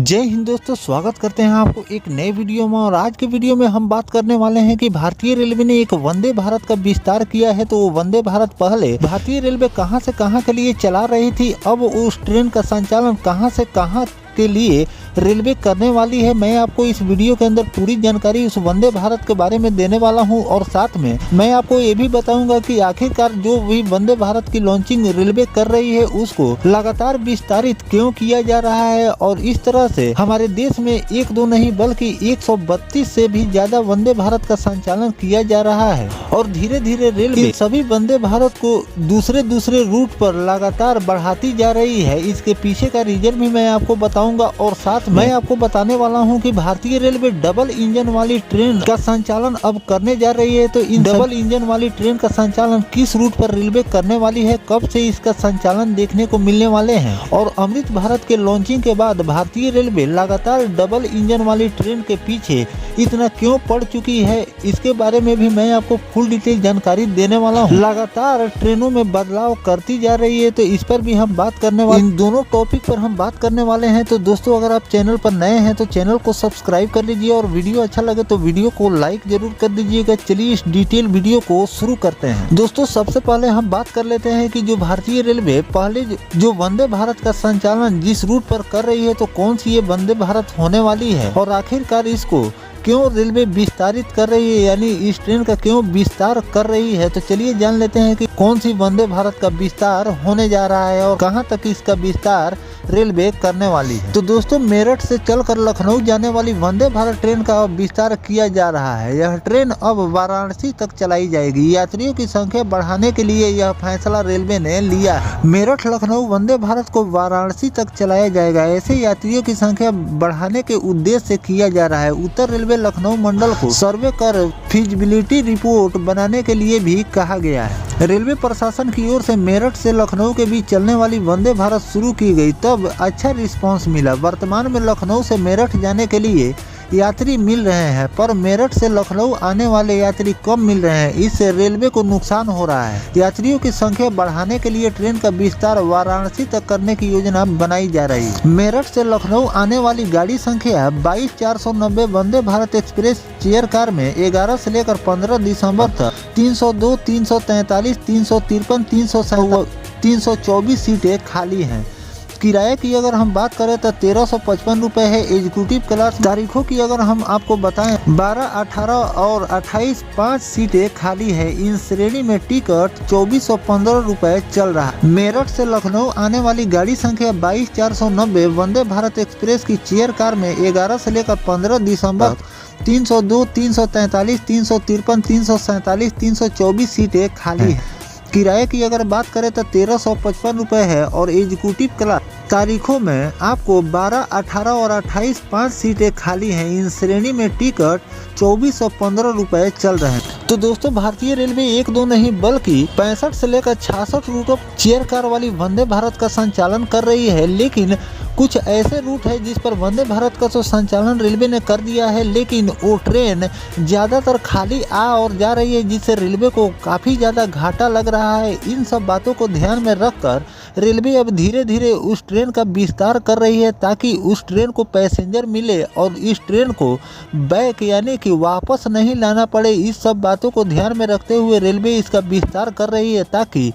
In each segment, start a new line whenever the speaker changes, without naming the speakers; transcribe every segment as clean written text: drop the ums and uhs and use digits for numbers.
जय हिंद दोस्तों, स्वागत करते हैं आपको एक नए वीडियो में। और आज के वीडियो में हम बात करने वाले हैं कि भारतीय रेलवे ने एक वंदे भारत का विस्तार किया है। तो वो वंदे भारत पहले भारतीय रेलवे कहां से कहां के लिए चला रही थी, अब उस ट्रेन का संचालन कहां से कहां के लिए रेलवे करने वाली है। मैं आपको इस वीडियो के अंदर पूरी जानकारी उस वंदे भारत के बारे में देने वाला हूं। और साथ में मैं आपको ये भी बताऊंगा कि आखिरकार जो भी वंदे भारत की लॉन्चिंग रेलवे कर रही है उसको लगातार विस्तारित क्यों किया जा रहा है। और इस तरह से हमारे देश में एक दो नहीं बल्कि 132 से भी ज्यादा वंदे भारत का संचालन किया जा रहा है। और धीरे धीरे रेलवे सभी वंदे भारत को दूसरे रूट पर लगातार बढ़ाती जा रही है। इसके पीछे का रीजन भी मैं आपको बताऊंगा। और साथ मैं आपको बताने वाला हूं कि भारतीय रेलवे डबल इंजन वाली ट्रेन का संचालन अब करने जा रही है। तो इन डबल इंजन वाली ट्रेन का संचालन किस रूट पर रेलवे करने वाली है, कब से इसका संचालन देखने को मिलने वाले हैं, और अमृत भारत के लॉन्चिंग के बाद भारतीय रेलवे लगातार डबल इंजन वाली ट्रेन के पीछे इतना क्यों पड़ चुकी है, इसके बारे में भी मैं आपको फुल डिटेल जानकारी देने वाला हूँ। लगातार ट्रेनों में बदलाव करती जा रही है, तो इस पर भी हम बात करने वाले, इन दोनों टॉपिक पर हम बात करने वाले हैं। तो दोस्तों, अगर आप चैनल पर नए हैं तो चैनल को सब्सक्राइब कर लीजिए, और वीडियो अच्छा लगे तो वीडियो को लाइक जरूर कर दीजिएगा। चलिए इस डिटेल वीडियो को शुरू करते हैं। दोस्तों, सबसे पहले हम बात कर लेते हैं कि जो भारतीय रेलवे पहले जो वंदे भारत का संचालन जिस रूट पर कर रही है, तो कौन सी ये वंदे भारत होने वाली है, और आखिरकार इसको क्यों रेलवे विस्तारित कर रही है, यानी इस ट्रेन का क्यों विस्तार कर रही है। तो चलिए जान लेते हैं कि कौन सी वंदे भारत का विस्तार होने जा रहा है और कहां तक इसका विस्तार रेलवे करने वाली है। तो दोस्तों, मेरठ से चलकर लखनऊ जाने वाली वंदे भारत ट्रेन का विस्तार किया जा रहा है। यह ट्रेन अब वाराणसी तक चलाई जाएगी। यात्रियों की संख्या बढ़ाने के लिए यह फैसला रेलवे ने लिया है। मेरठ लखनऊ वंदे भारत को वाराणसी तक चलाया जाएगा। ऐसे यात्रियों की संख्या बढ़ाने के उद्देश्य से किया जा रहा है। उत्तर रेलवे लखनऊ मंडल को सर्वे कर फिजिबिलिटी रिपोर्ट बनाने के लिए भी कहा गया है। रेलवे प्रशासन की ओर से मेरठ से लखनऊ के बीच चलने वाली वंदे भारत शुरू की गई, तब अच्छा रिस्पांस मिला। वर्तमान में लखनऊ से मेरठ जाने के लिए यात्री मिल रहे हैं, पर मेरठ से लखनऊ आने वाले यात्री कम मिल रहे हैं। इससे रेलवे को नुकसान हो रहा है। यात्रियों की संख्या बढ़ाने के लिए ट्रेन का विस्तार वाराणसी तक करने की योजना बनाई जा रही है। मेरठ से लखनऊ आने वाली गाड़ी संख्या 22490 Vande Bharat express chair car में 11 से लेकर 15 दिसंबर तक 302, 343, 353, 324 सीटें खाली हैं। किराए की अगर हम बात करें तो 1355 रुपये है। एग्जीक्यूटिव क्लास तारीखों की अगर हम आपको बताएं, 12, 18 और 28 5 सीटें खाली है। इन श्रेणी में टिकट 2415 रुपये चल रहा है। मेरठ से लखनऊ आने वाली गाड़ी संख्या 22490 वंदे भारत एक्सप्रेस की चेयर कार में 11 से लेकर 15 दिसंबर 302, 343, 353, 347, 324 सीटें खाली है। किराए की अगर बात करें तो 1355 रुपये है। और एग्जीक्यूटिव क्लास तारीखों में आपको 12, 18 और 28 5 सीटें खाली हैं। इन श्रेणी में टिकट 2415 रुपये चल रहे हैं। तो दोस्तों, भारतीय रेलवे एक दो नहीं बल्कि 65 से लेकर 66 रूटों चेयर कार वाली वंदे भारत का संचालन कर रही है। लेकिन कुछ ऐसे रूट है जिस पर वंदे भारत का तो संचालन रेलवे ने कर दिया है, लेकिन वो ट्रेन ज़्यादातर खाली आ और जा रही है, जिससे रेलवे को काफ़ी ज़्यादा घाटा लग रहा है। इन सब बातों को ध्यान में रखकर रेलवे अब धीरे धीरे उस ट्रेन का विस्तार कर रही है, ताकि उस ट्रेन को पैसेंजर मिले और इस ट्रेन को बैक यानी कि वापस नहीं लाना पड़े। इस सब बातों को ध्यान में रखते हुए रेलवे इसका विस्तार कर रही है, ताकि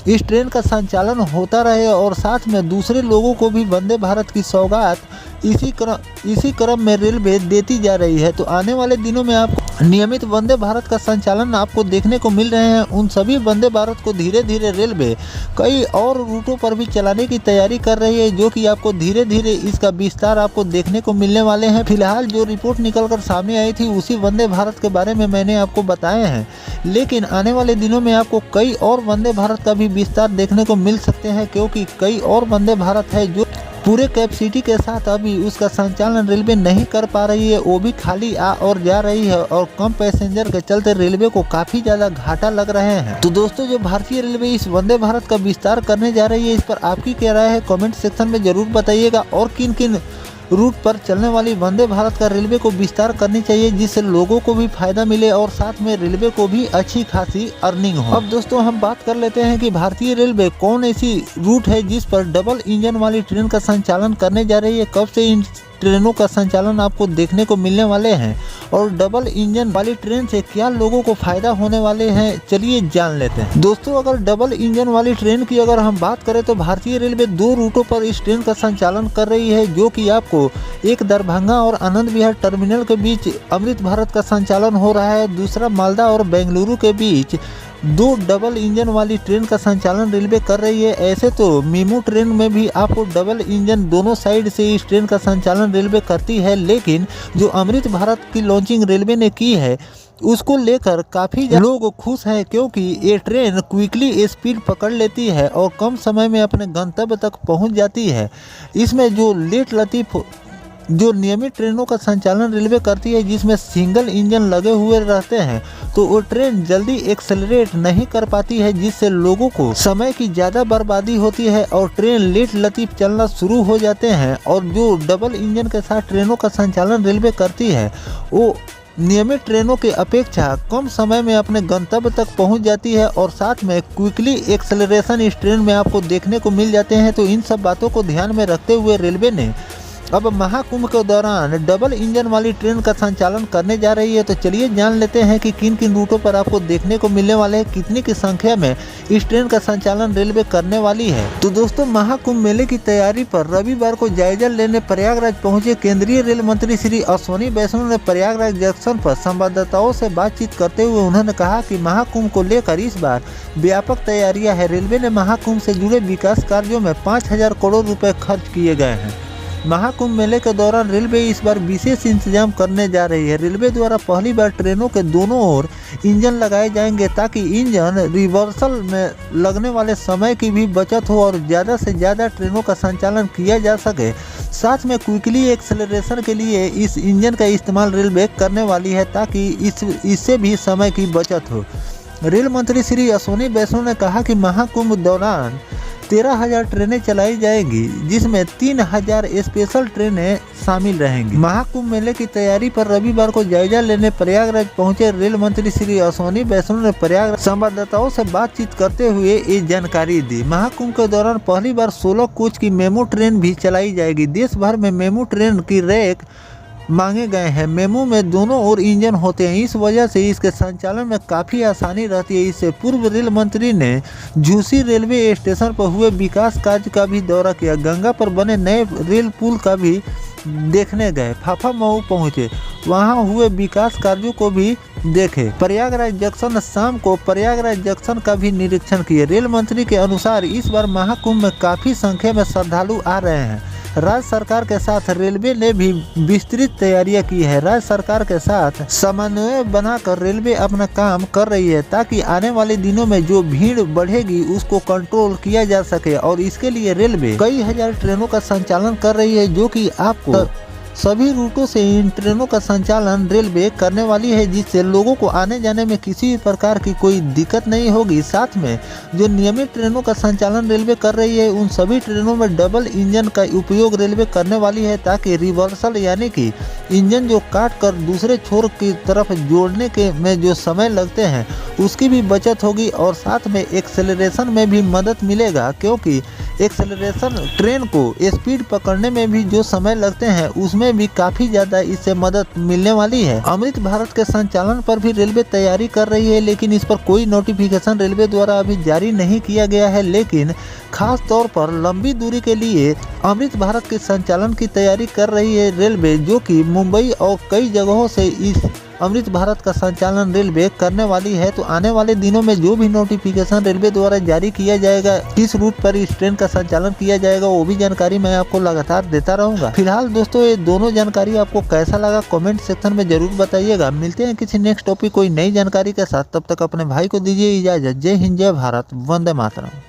इस ट्रेन का संचालन होता रहे और साथ में दूसरे लोगों को भी वंदे भारत की सौगात इसी क्रम में रेलवे देती जा रही है। तो आने वाले दिनों में आपको नियमित वंदे भारत का संचालन आपको देखने को मिल रहे हैं। उन सभी वंदे भारत को धीरे धीरे रेलवे कई और रूटों पर भी चलाने की तैयारी कर रही है, जो कि आपको धीरे धीरे इसका विस्तार आपको देखने को मिलने वाले हैं। फिलहाल जो रिपोर्ट निकलकर सामने आई थी उसी वंदे भारत के बारे में मैंने आपको बताए हैं, लेकिन आने वाले दिनों में आपको कई और वंदे भारत का भी विस्तार देखने को मिल सकते हैं, क्योंकि कई और वंदे भारत है जो पूरे कैपेसिटी के साथ अभी उसका संचालन रेलवे नहीं कर पा रही है। वो भी खाली आ और जा रही है, और कम पैसेंजर के चलते रेलवे को काफ़ी ज़्यादा घाटा लग रहे हैं। तो दोस्तों, जो भारतीय रेलवे इस वंदे भारत का विस्तार करने जा रही है, इस पर आपकी क्या राय है कमेंट सेक्शन में ज़रूर बताइएगा। और किन किन रूट पर चलने वाली वंदे भारत का रेलवे को विस्तार करनी चाहिए, जिससे लोगों को भी फायदा मिले और साथ में रेलवे को भी अच्छी खासी अर्निंग हो। अब दोस्तों हम बात कर लेते हैं कि भारतीय रेलवे कौन ऐसी रूट है जिस पर डबल इंजन वाली ट्रेन का संचालन करने जा रही है, कब से इन ट्रेनों का संचालन आपको देखने को मिलने वाले हैं और डबल इंजन वाली ट्रेन से क्या लोगों को फायदा होने वाले हैं, चलिए जान लेते हैं। दोस्तों अगर डबल इंजन वाली ट्रेन की अगर हम बात करें तो भारतीय रेलवे 2 रूटों पर इस ट्रेन का संचालन कर रही है, जो कि आपको एक दरभंगा और आनंद विहार टर्मिनल के बीच अमृत भारत का संचालन हो रहा है, दूसरा मालदा और बेंगलुरु के बीच 2 डबल इंजन वाली ट्रेन का संचालन रेलवे कर रही है। ऐसे तो मेमू ट्रेन में भी आपको डबल इंजन दोनों साइड से इस ट्रेन का संचालन रेलवे करती है, लेकिन जो अमृत भारत की लॉन्चिंग रेलवे ने की है उसको लेकर काफ़ी लोग खुश हैं, क्योंकि ये ट्रेन क्विकली स्पीड पकड़ लेती है और कम समय में अपने गंतव्य तक पहुंच जाती है। इसमें जो लेट लतीफ़ जो नियमित ट्रेनों का संचालन रेलवे करती है जिसमें सिंगल इंजन लगे हुए रहते हैं, तो वो ट्रेन जल्दी एक्सेलरेट नहीं कर पाती है, जिससे लोगों को समय की ज़्यादा बर्बादी होती है और ट्रेन लेट लतीफ़ चलना शुरू हो जाते हैं। और जो डबल इंजन के साथ ट्रेनों का संचालन रेलवे करती है वो नियमित ट्रेनों के अपेक्षा कम समय में अपने गंतव्य तक पहुंच जाती है और साथ में क्विकली एक्सेलरेशन इस ट्रेन में आपको देखने को मिल जाते हैं। तो इन सब बातों को ध्यान में रखते हुए रेलवे ने अब महाकुंभ के दौरान डबल इंजन वाली ट्रेन का संचालन करने जा रही है। तो चलिए जान लेते हैं कि किन किन रूटों पर आपको देखने को मिलने वाले हैं, कितनी की संख्या में इस ट्रेन का संचालन रेलवे करने वाली है। तो दोस्तों महाकुंभ मेले की तैयारी पर रविवार को जायजा लेने प्रयागराज पहुंचे केंद्रीय रेल मंत्री श्री अश्विनी वैष्णव ने प्रयागराज जंक्शन पर संवाददाताओं से बातचीत करते हुए उन्होंने कहा कि महाकुंभ को लेकर इस बार व्यापक तैयारियां है। रेलवे ने महाकुंभ से जुड़े विकास कार्यों में 5,000 करोड़ रुपए खर्च किए गए हैं। महाकुंभ मेले के दौरान रेलवे इस बार विशेष इंतजाम करने जा रही है। रेलवे द्वारा पहली बार ट्रेनों के दोनों ओर इंजन लगाए जाएंगे, ताकि इंजन रिवर्सल में लगने वाले समय की भी बचत हो और ज़्यादा से ज़्यादा ट्रेनों का संचालन किया जा सके। साथ में क्विकली एक्सेलरेशन के लिए इस इंजन का इस्तेमाल रेलवे करने वाली है, ताकि इससे भी समय की बचत हो। रेल मंत्री श्री अश्विनी वैष्णव ने कहा कि महाकुंभ दौरान 13,000 ट्रेनें चलाई जाएंगी, जिसमें 3,000 स्पेशल ट्रेनें शामिल रहेंगी। महाकुंभ मेले की तैयारी पर रविवार को जायजा लेने प्रयागराज पहुंचे रेल मंत्री श्री अश्विनी वैष्णव ने प्रयागराज संवाददाताओं से बातचीत करते हुए ये जानकारी दी। महाकुंभ के दौरान पहली बार 16 कोच की मेमू ट्रेन भी चलाई जाएगी। देश भर में मेमू ट्रेन की रैक मांगे गए हैं। मेमू में दोनों ओर इंजन होते हैं, इस वजह से इसके संचालन में काफ़ी आसानी रहती है। इससे पूर्व रेल मंत्री ने झूसी रेलवे स्टेशन पर हुए विकास कार्य का भी दौरा किया। गंगा पर बने नए रेल पुल का भी देखने गए। फाफामऊ पहुंचे, वहां हुए विकास कार्यों को भी देखे। प्रयागराज जंक्शन शाम को प्रयागराज जंक्शन का भी निरीक्षण किए। रेल मंत्री के अनुसार इस बार महाकुंभ में काफ़ी संख्या में श्रद्धालु आ रहे हैं। राज्य सरकार के साथ रेलवे ने भी विस्तृत तैयारियां की है। राज्य सरकार के साथ समन्वय बनाकर रेलवे अपना काम कर रही है, ताकि आने वाले दिनों में जो भीड़ बढ़ेगी उसको कंट्रोल किया जा सके। और इसके लिए रेलवे कई हजार ट्रेनों का संचालन कर रही है, जो कि आपको सभी रूटों से इन ट्रेनों का संचालन रेलवे करने वाली है, जिससे लोगों को आने जाने में किसी भी प्रकार की कोई दिक्कत नहीं होगी। साथ में जो नियमित ट्रेनों का संचालन रेलवे कर रही है, उन सभी ट्रेनों में डबल इंजन का उपयोग रेलवे करने वाली है, ताकि रिवर्सल यानी कि इंजन जो काट कर दूसरे छोर की तरफ जोड़ने के में जो समय लगते हैं उसकी भी बचत होगी। और साथ में एक्सेलरेशन में भी मदद मिलेगा, क्योंकि एक्सेलरेशन ट्रेन को स्पीड पकड़ने में भी जो समय लगते हैं उसमें भी काफ़ी ज़्यादा इससे मदद मिलने वाली है। अमृत भारत के संचालन पर भी रेलवे तैयारी कर रही है, लेकिन इस पर कोई नोटिफिकेशन रेलवे द्वारा अभी जारी नहीं किया गया है। लेकिन खास तौर पर लंबी दूरी के लिए अमृत भारत के संचालन की तैयारी कर रही है रेलवे, जो कि मुंबई और कई जगहों से इस अमृत भारत का संचालन रेलवे करने वाली है। तो आने वाले दिनों में जो भी नोटिफिकेशन रेलवे द्वारा जारी किया जाएगा, किस रूट पर इस ट्रेन का संचालन किया जाएगा, वो भी जानकारी मैं आपको लगातार देता रहूंगा। फिलहाल दोस्तों ये दोनों जानकारी आपको कैसा लगा कमेंट सेक्शन में जरूर बताइएगा। मिलते हैं किसी नेक्स्ट टॉपिक कोई नई जानकारी के साथ, तब तक अपने भाई को दीजिए इजाजत। जय हिंद, जय भारत, वंदे मातरम।